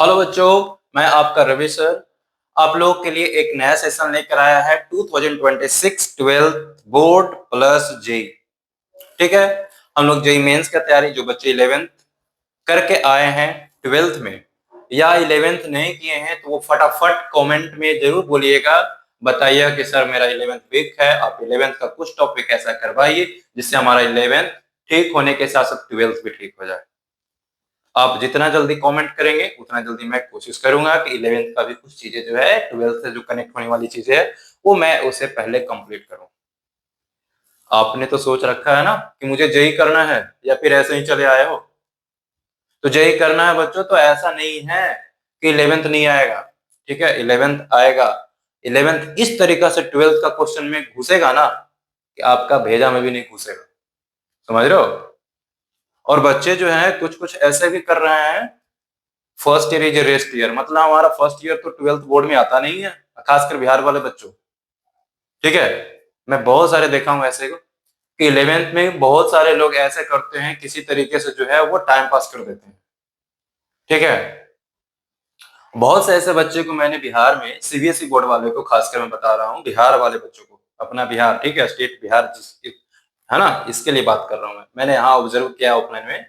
Hello बच्चों, मैं आपका रवि सर आप लोगों के लिए एक नया सेशन लेकर आया है 2026 ट्वेल्थ बोर्ड प्लस जेई। ठीक है, हम लोग जेई मेंस का तैयारी जो बच्चे 11th करके आए हैं 12th में या 11th नहीं किए हैं तो वो फटाफट कमेंट में जरूर बोलिएगा, बताइए कि सर मेरा 11th वीक है, आप 11th का कुछ टॉपिक ऐसा करवाइए जिससे हमारा 11th ठीक होने के साथ साथ 12th भी ठीक हो जाए। आप जितना जल्दी कमेंट करेंगे उतना जल्दी मैं कोशिश करूंगा कि 11th का भी कुछ चीजें जो है 12th से जो कनेक्ट होने वाली चीजें है वो मैं उसे पहले कंप्लीट करूं। आपने तो सोच रखा है ना कि मुझे जेई करना है या फिर ऐसे ही चले आए हो। तो जेई करना है बच्चों, तो ऐसा नहीं है कि 11th नहीं आएगा। ठीक है, 11th आएगा। 11th इस तरीका से 12th का क्वेश्चन में घुसेगा ना कि आपका भेजा में भी नहीं घुसेगा। समझ रहे हो? और बच्चे जो है कुछ कुछ ऐसे भी कर रहे हैं, first year is a rest year, मतलब हमारा फर्स्ट ईयर तो 12th बोर्ड में आता नहीं है, खासकर बिहार वाले बच्चों। ठीक है, मैं बहुत सारे देखा हूं ऐसे को कि 11th में बहुत सारे लोग ऐसे करते हैं, किसी तरीके से जो है वो टाइम पास कर देते हैं। ठीक है, बहुत से ऐसे बच्चे को मैंने बिहार में सीबीएसई बोर्ड वाले को, खासकर मैं बता रहा हूँ बिहार वाले बच्चों को, अपना बिहार, ठीक है, स्टेट बिहार है ना, इसके लिए बात कर रहा हूँ मैंने यहाँ ऑब्जर्व किया ऑफलाइन में।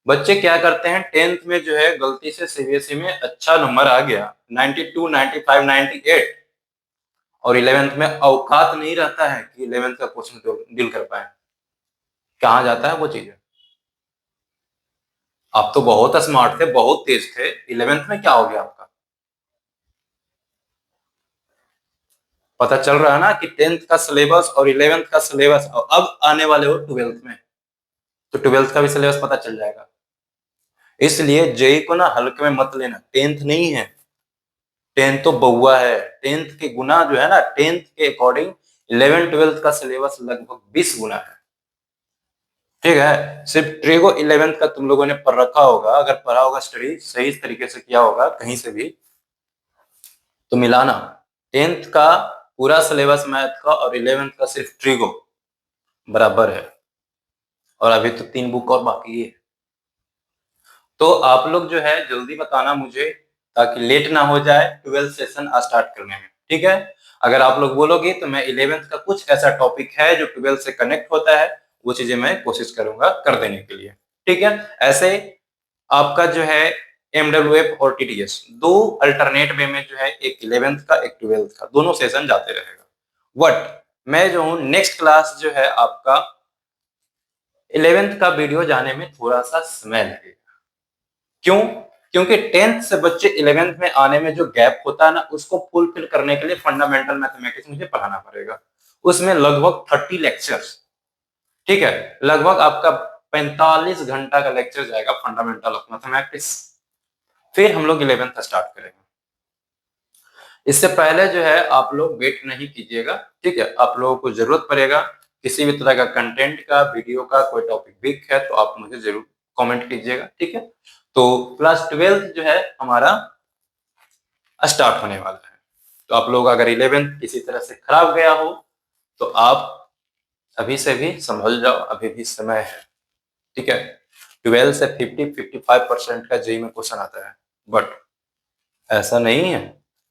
बच्चे क्या करते हैं, 10th में जो है गलती से सीबीएसई में अच्छा नंबर आ गया 92, 95, 98, और 11th में औकात नहीं रहता है कि 11th का क्वेश्चन डील कर पाए। कहाँ जाता है वो चीजें। आप तो बहुत स्मार्ट थे, बहुत तेज थे, 11th में क्या हो गया आपका? पता चल रहा है ना कि 10th का सिलेबस और 11th का सिलेबस, और अब आने वाले हो 12th में, तो 12th का भी सिलेबस पता चल जाएगा। इसलिए जेई को ना हल्के में मत लेना, 10th नहीं है, 10th तो बउआ है। 10th के गुना जो है ना, 10th के अकॉर्डिंग 11 12th का सिलेबस लगभग 20 गुना है। ठीक है, सिर्फ ट्रिगो 11th का तुम लोगों ने पढ़ रखा होगा, अगर पढ़ा होगा, स्टडी सही तरीके से किया होगा कहीं से भी, तो मिलाना 10th का पूरा सिलेबस मैथ का और 11th का सिर्फ ट्रिगो बराबर है, और अभी तो 3 बुक और बाकी है। तो आप लोग जो है जल्दी बताना मुझे, ताकि लेट ना हो जाए 12th सेशन स्टार्ट करने में। ठीक है, अगर आप लोग बोलोगे तो मैं 11th का कुछ ऐसा टॉपिक है जो 12th से कनेक्ट होता है, वो चीजें मैं कोशिश करूंगा कर देने के लिए। ठीक है, ऐसे आपका जो है एमडब्ल्यूएफ और टीटीएस दो अल्टरनेट वे में जो है, एक 11th का एक 12th का, दोनों सेशन जाते रहेगा। बट मैं जो हूँ नेक्स्ट क्लास जो है आपका 11th का वीडियो जाने में थोड़ा सा समय लगेगा। क्यों? क्योंकि 10th से बच्चे 11th में आने में जो गैप होता है ना, उसको फुलफिल करने के लिए फंडामेंटल मैथमेटिक्स मुझे पढ़ाना पड़ेगा। उसमें लगभग 30 लेक्चर्स, ठीक है, लगभग आपका 45 घंटा का लेक्चर जाएगा फंडामेंटल ऑफ मैथमेटिक्स। फिर हम लोग 11th स्टार्ट करेंगे। इससे पहले जो है आप लोग वेट नहीं कीजिएगा। ठीक है, आप लोगों को जरूरत पड़ेगा किसी भी तरह का कंटेंट का, वीडियो का, कोई टॉपिक वीक है तो आप मुझे जरूर कमेंट कीजिएगा। ठीक है, तो क्लास 12th जो है हमारा स्टार्ट होने वाला है। तो आप लोग अगर 11th किसी तरह से खराब गया हो तो आप अभी से भी संभल जाओ, अभी भी समय है। ठीक है, 12 से 50-55% का जेई में क्वेश्चन आता है, बट ऐसा नहीं है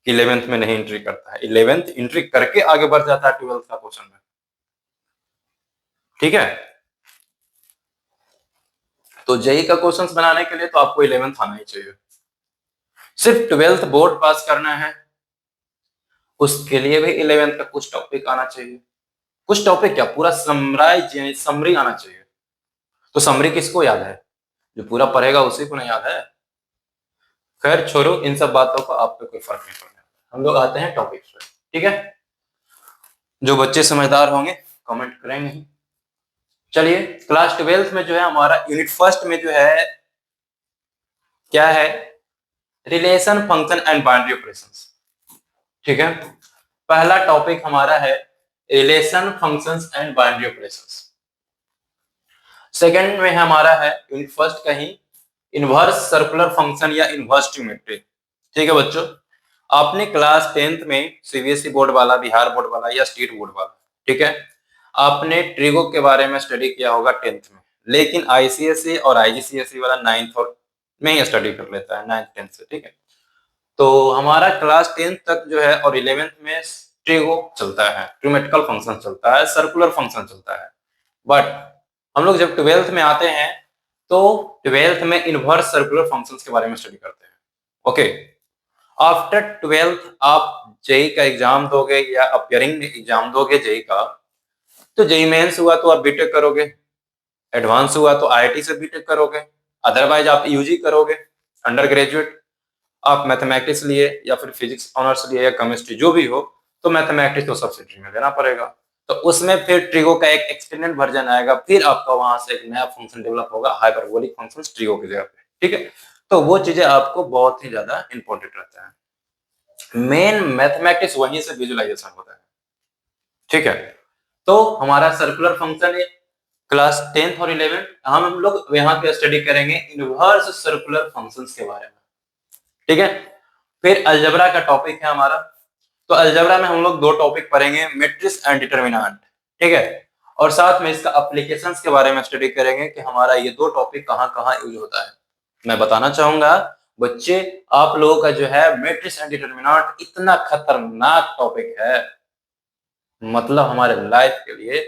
कि 11th में नहीं एंट्री करता है, 11th एंट्री करके आगे बढ़ जाता है 12th का क्वेश्चन में। ठीक है, तो जेई का क्वेश्चन बनाने के लिए तो आपको 11th आना ही चाहिए। सिर्फ 12th बोर्ड पास करना है, उसके लिए भी 11th का कुछ टॉपिक आना चाहिए। कुछ टॉपिक क्या, पूरा समरी आना चाहिए। तो समरी किसको याद है? जो पूरा पढ़ेगा उसी को नहीं याद है। खैर छोड़ो इन सब बातों को, आप पे कोई फर्क नहीं पड़ने वाला। हम लोग आते हैं टॉपिक्स पे। ठीक है, जो बच्चे समझदार होंगे कमेंट करेंगे। चलिए, क्लास 12th में जो है हमारा यूनिट फर्स्ट में जो है क्या है, relation, function and boundary operations. ठीक है, पहला टॉपिक हमारा है relation, functions and boundary operations. Second में हमारा है यूनिट फर्स्ट का ही इनवर्स सर्कुलर फंक्शन या इनवर्स ट्रिग्नोमेट्री। ठीक है बच्चों, आपने क्लास 10th में सीबीएसई बोर्ड वाला, बिहार बोर्ड वाला या स्टेट बोर्ड वाला, ठीक है, आपने ट्रिगो के बारे में स्टडी किया होगा 10th में, लेकिन आईसीएसई और आईजीसीएसई वाला 9th और में ही स्टडी कर लेता है 9th-10th से, ठीक है। तो हमारा क्लास 10th तक जो है और 11th में ट्रिगो चलता है, ट्रिमेटिकल फंक्शन चलता है, सर्कुलर फंक्शन चलता है। बट हम लोग जब 12th में आते हैं तो 12th में इनवर्स सर्कुलर फंक्शंस के बारे में स्टडी करते हैं। ओके, आफ्टर 12th आप जेई का एग्जाम दोगे या अपियरिंग एग्जाम दोगे जेई का, तो जेई मेंस हुआ तो आप बीटेक करोगे, एडवांस हुआ तो आईआईटी से बीटेक करोगे, अदरवाइज आप यूजी करोगे अंडर ग्रेजुएट। आप मैथमेटिक्स लिए या फिर फिजिक्स ऑनर्स लिए या केमिस्ट्री जो भी हो, तो मैथमेटिक्स तो सब्सिडी में देना पड़ेगा। तो उसमें फिर ट्रिगो का एक एक्सटेंडेड वर्जन आएगा, फिर आपका वहां से एक नया फंक्शन डेवलप होगा, हाइपरबोलिक फंक्शन ट्रिगो की जगह पे, ठीक है। तो वो चीजें आपको बहुत ही ज्यादा इंपॉर्टेंट रहता है। मेन मैथमेटिक्स वहीं से विजुअलाइजेशन होता है, ठीक है। तो हमारा सर्कुलर फंक्शन है क्लास 10th और 11th, हम लोग यहाँ पे स्टडी करेंगे इनवर्स सर्कुलर फंक्शंस के बारे में, ठीक है। फिर अलजेब्रा का टॉपिक है हमारा। तो अलजेब्रा में हम लोग दो टॉपिक पढ़ेंगे, मैट्रिक्स एंड डिटरमिनेंट, ठीक है। और साथ में इसका एप्लीकेशंस के बारे में स्टडी करेंगे कि हमारा ये दो टॉपिक कहाँ कहाँ यूज होता है। मैं बताना चाहूंगा बच्चे, आप लोगों का जो है मैट्रिक्स एंड डिटरमिनेंट इतना खतरनाक टॉपिक है, मतलब हमारे लाइफ के लिए,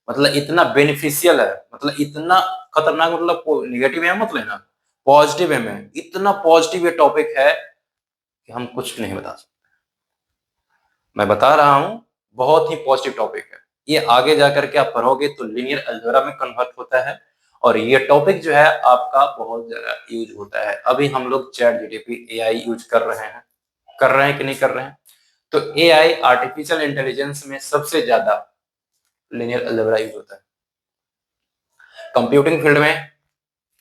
मतलब इतना बेनिफिशियल है, मतलब इतना खतरनाक, मतलब निगेटिव में मत लेना, पॉजिटिव वे में इतना पॉजिटिव ये टॉपिक है कि हम कुछ नहीं बता सकते। मैं बता रहा हूं, बहुत ही पॉजिटिव टॉपिक है ये। आगे जाकर के आप पढ़ोगे तो लीनियर अलजेब्रा में कन्वर्ट होता है, और ये टॉपिक जो है आपका बहुत ज्यादा यूज होता है। अभी हम लोग चैट जीटीपी एआई यूज कर रहे हैं कि नहीं कर रहे हैं? तो एआई आर्टिफिशियल इंटेलिजेंस में सबसे ज्यादा लीनियर अलजेब्रा यूज होता है। कंप्यूटिंग फील्ड में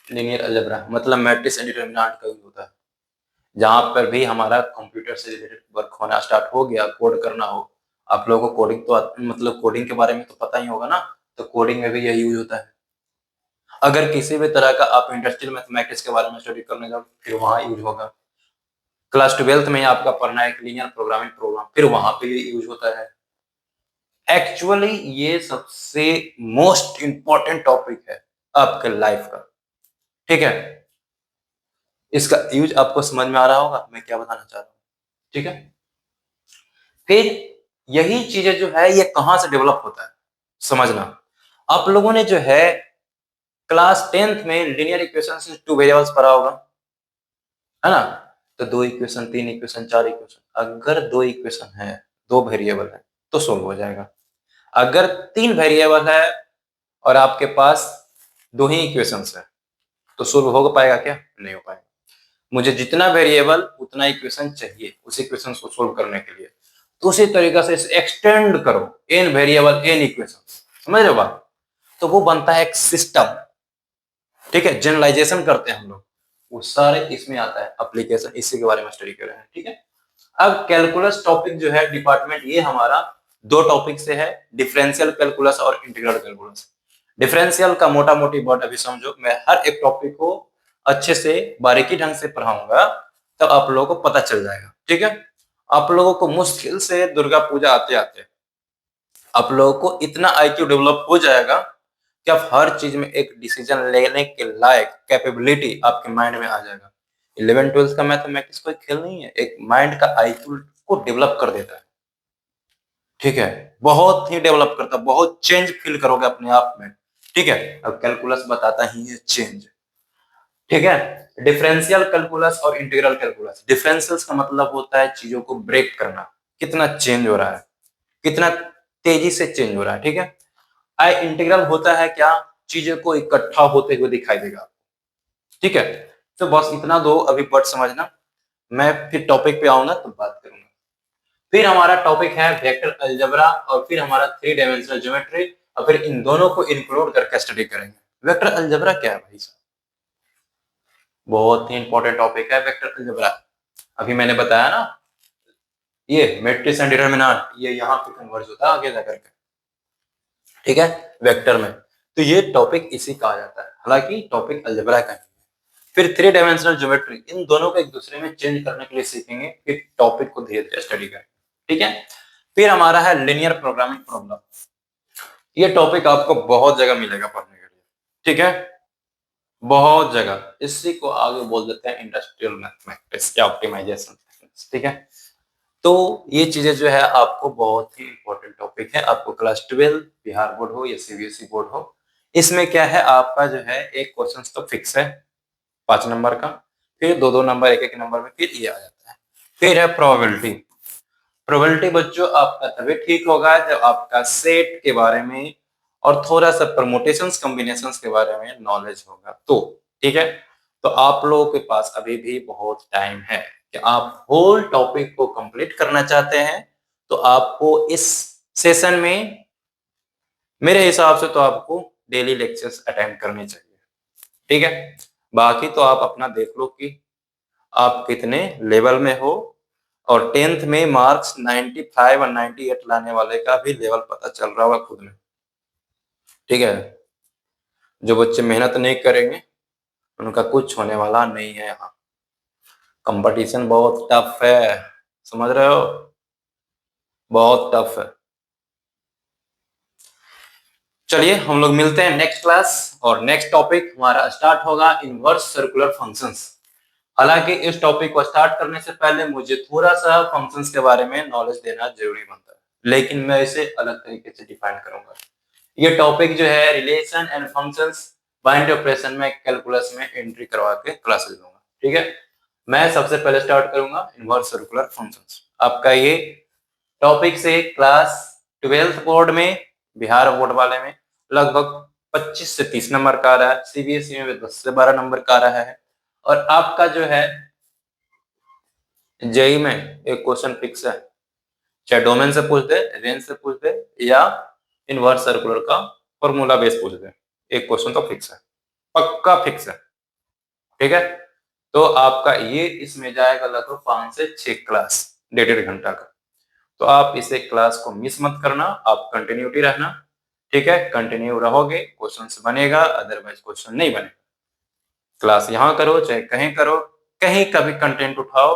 लीनियर अलजेब्रा मतलब मैट्रिक्स एंड डिटरमिनेंट का यूज होता है। जहां पर भी हमारा कंप्यूटर से रिलेटेड वर्क होना स्टार्ट हो गया, कोड करना हो, आप लोगों को कोडिंग तो मतलब कोडिंग के बारे में तो पता ही होगा ना, तो कोडिंग में भी यही यूज होता है। अगर किसी भी तरह का आप इंडस्ट्रियल मैथमेटिक्स के बारे में स्टडी करने जाओ, फिर वहां यूज होगा। क्लास 12th में आपका पढ़ना है लीनियर प्रोग्रामिंग प्रोग्राम, फिर वहां पे यूज होता है। एक्चुअली ये सबसे मोस्ट इंपॉर्टेंट टॉपिक है आपके लाइफ का, ठीक है। इसका यूज आपको समझ में आ रहा होगा मैं क्या बताना चाह रहा हूँ, ठीक है। फिर यही चीजें जो है ये कहां से डेवलप होता है समझना। आप लोगों ने जो है क्लास 10th में लीनियर इक्वेशन से टू वेरिएबल्स पढ़ा होगा, है ना। तो दो इक्वेशन, तीन इक्वेशन, चार इक्वेशन, अगर दो इक्वेशन है, दो वेरिएबल है, तो सोल्व हो जाएगा। अगर तीन वेरिएबल है और आपके पास दो ही इक्वेशंस है, तो सोल्व हो पाएगा क्या? नहीं हो पाएगा। मुझे जितना वेरिएबल उतना इक्वेशन चाहिए उस इक्वेशन को सोल्व करने के लिए, तो उसी तरीके से इसे एक्सटेंड करो, n वेरिएबल n इक्वेशन, समझ रहे हो बात? तो वो बनता है एक सिस्टम, ठीक है। जनरलाइजेशन करते हैं हम लोग, वो सारे इसमें आता है एप्लीकेशन, इसी के बारे में स्टडी कर रहे हैं, ठीक है। अब कैलकुलस टॉपिक जो है डिपार्टमेंट, ये हमारा दो टॉपिक से है, डिफरेंशियल कैलकुलस और इंटीग्रल कैलकुलस। डिफरेंशियल का मोटा मोटी वर्ड अभी समझो, मैं हर एक टॉपिक को अच्छे से बारीकी ढंग से पढ़ाऊंगा, तब आप लोगों को पता चल जाएगा, ठीक है। आप लोगों को मुश्किल से दुर्गा पूजा आते आते आप लोगों को इतना आईक्यू डेवलप हो जाएगा कि आप हर चीज में एक डिसीजन लेने के लायक कैपेबिलिटी आपके माइंड में आ जाएगा। 11th-12th का मैथमेटिक्स कोई खेल नहीं है, एक माइंड का आईक्यू को डेवलप कर देता है, ठीक है। बहुत ही डेवलप करता है, बहुत चेंज फील करोगे अपने आप में, ठीक है। अब कैलकुलस बताता ही है चेंज, ठीक है। डिफरेंशियल कैलकुलस और इंटीग्रल कैलकुलस, डिफरेंशियल्स का मतलब होता है चीजों को ब्रेक करना, कितना चेंज हो रहा है, कितना तेजी से चेंज हो रहा है, ठीक है। आई इंटीग्रल होता है क्या? चीजों को इकट्ठा होते हुए दिखाई देगा, ठीक है। तो बस इतना दो अभी वर्ड समझना, मैं फिर टॉपिक पे आऊंगा तो बात करूंगा। फिर हमारा टॉपिक है वेक्टर अलजेब्रा, और फिर हमारा थ्री डायमेंशनल ज्योमेट्री, और फिर इन दोनों को इंक्लूड करके स्टडी करेंगे। वेक्टर अलजेब्रा क्या है भाई साहब? बहुत ही इंपॉर्टेंट टॉपिक है वेक्टर अलजेब्रा। अभी मैंने बताया ना, ये मैट्रिक्स एंड डिटरमिनेंट ये यहाँ पे कन्वर्ज होता है आगे जाकर के, ठीक है, वेक्टर में। तो ये टॉपिक इसी का आ जाता है, हालांकि टॉपिक अलजेब्रा का है। फिर थ्री डायमेंशनल ज्योमेट्री, इन दोनों को एक दूसरे में चेंज करने के लिए सीखेंगे, फिर टॉपिक को धीरे धीरे स्टडी करेंगे, ठीक है। फिर हमारा है लिनियर प्रोग्रामिंग प्रॉब्लम। ये टॉपिक आपको बहुत जगह मिलेगा पढ़ने के लिए, ठीक है। बहुत जगह इसी को आगे बोल देते हैं इंडस्ट्रियल मैथमेटिक्स या ऑप्टिमाइजेशन, ठीक है। तो ये चीजें जो है आपको बहुत ही इंपॉर्टेंट टॉपिक है, आपको क्लास 12 बिहार बोर्ड हो या सीबीएसई बोर्ड हो, इसमें क्या है आपका जो है एक क्वेश्चन तो फिक्स है 5 नंबर का, फिर दो दो नंबर एक एक नंबर में फिर ये आ जाता है। फिर है प्रोबेबिलिटी। प्रोबेबिलिटी बच्चों आपका तभी ठीक होगा जब आपका सेट के बारे में और थोड़ा सा परमुटेशंस कॉम्बिनेशंस के बारे में नॉलेज होगा तो, ठीक है। तो आप लोगों के पास अभी भी बहुत टाइम है कि आप होल टॉपिक को कंप्लीट करना चाहते हैं, तो आपको इस सेशन में मेरे हिसाब से तो आपको डेली लेक्चर्स अटेंड करने चाहिए, ठीक है। बाकी तो आप अपना देख लो कि आप कितने लेवल में हो, और 10th में मार्क्स 95 और 98 लाने वाले का भी लेवल पता चल रहा होगा खुद में, ठीक है। जो बच्चे मेहनत नहीं करेंगे उनका कुछ होने वाला नहीं है। यहाँ कंपटीशन बहुत टफ है, समझ रहे हो, बहुत टफ है। चलिए हम लोग मिलते हैं नेक्स्ट क्लास, और नेक्स्ट टॉपिक हमारा स्टार्ट होगा इनवर्स सर्कुलर फंक्शंस। हालांकि इस टॉपिक को स्टार्ट करने से पहले मुझे थोड़ा सा फंक्शंस के बारे में नॉलेज देना जरूरी बनता है, लेकिन मैं इसे अलग तरीके से डिफाइन करूंगा। ये टॉपिक जो है relation and functions binary operation में कैलकुलस में एंट्री करवा के क्लासेस लूंगा, ठीक है। मैं सबसे पहले स्टार्ट करूंगा इनवर्स सर्कुलर फंक्शंस। आपका ये टॉपिक से क्लास 12th बोर्ड में, बिहार बोर्ड वाले में लगभग 25 से 30 नंबर का आ रहा है, सीबीएसई में 10 से 12 नंबर का आ रहा है, और आपका जो है जेई में एक क्वेश्चन फिक्स है, चाहे डोमेन से पूछ दे, रेंज से पूछ दे, या इनवर्स सर्कुलर का फॉर्मूला बेस पूछ दे, एक क्वेश्चन तो फिक्स है, पक्का फिक्स है, ठीक है। तो आपका ये इसमें जाएगा लगभग 5 से 6 क्लास, 1.5 घंटा का। तो आप इसे क्लास को मिस मत करना, आप कंटिन्यूटी रहना, ठीक है। कंटिन्यू रहोगे क्वेश्चन बनेगा, अदरवाइज क्वेश्चन नहीं बनेगा। क्लास यहाँ करो चाहे कहीं करो, कहीं का भी कंटेंट उठाओ,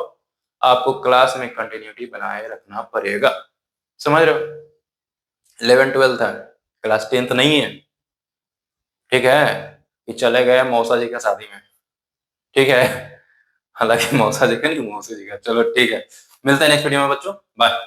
आपको क्लास में कंटिन्यूटी बनाए रखना पड़ेगा, समझ रहे हो। 11th 12th है, क्लास 10th नहीं है, ठीक है, कि चले गए मौसा जी का शादी में, ठीक है। हालांकि मौसा जी का नहीं, मौसी जी का, चलो ठीक है। मिलते हैं नेक्स्ट वीडियो में बच्चों, बाय।